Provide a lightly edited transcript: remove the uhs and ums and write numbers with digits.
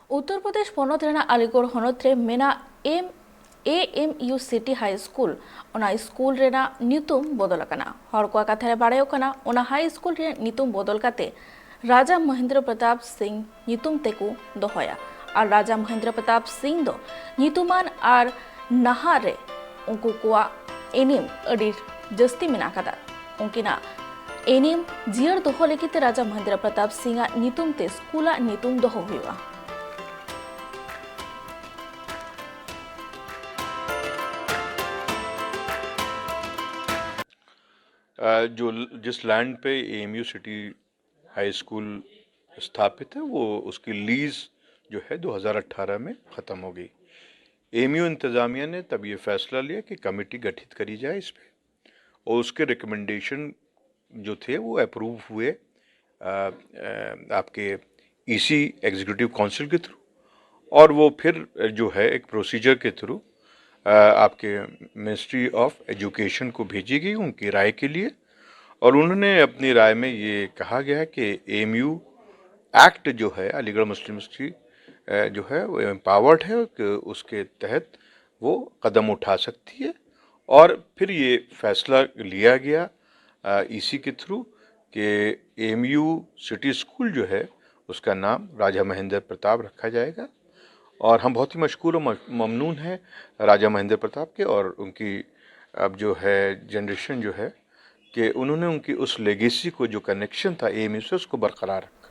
उत्तर प्रदेश पनत अलीगढ़ हनत रे मेना AMU city high school ओना स्कूल रेना नितुम बदल कना हर को कथा रे बाड़ायो कना ओना हाई स्कूल रे नितुम बदल काते राजा महेंद्र प्रताप सिंह नितुम तेको दोहया और राजा महेंद्र प्रताप सिंह दो नितुमान और नहार रे उनको कोआ एनिम अडी जस्ती मेना कदा उनकिना एनिम जियर दोहो लेकिते राजा महेंद्र प्रताप सिंह नितुम ते स्कूला नितुम दोहो हुआ। जो जिस लैंड पे AMU सिटी हाई स्कूल स्थापित है वो उसकी लीज जो है 2018 में ख़त्म हो गई। AMU इंतज़ामिया ने तब ये फैसला लिया कि कमेटी गठित करी जाए इस पे और उसके रिकमेंडेशन जो थे वो अप्रूव हुए आपके EC एग्जीक्यूटिव काउंसिल के थ्रू और वो फिर जो है एक प्रोसीजर के थ्रू आपके मिनिस्ट्री ऑफ एजुकेशन को भेजी गई उनकी राय के लिए और उन्होंने अपनी राय में ये कहा गया है कि AMU एक्ट जो है अलीगढ़ मुस्लिम यूनिवर्सिटी जो है वो एम्पावर्ड है कि उसके तहत वो कदम उठा सकती है और फिर ये फैसला लिया गया EC के थ्रू कि AMU सिटी स्कूल जो है उसका नाम राजा महेंद्र प्रताप रखा जाएगा और हम बहुत ही मशकूर और ममनून हैं राजा महेंद्र प्रताप के और उनकी अब जो है जनरेशन जो है कि उन्होंने उनकी उस लेगेसी को जो कनेक्शन था AMU से उसको बरकरार रखा।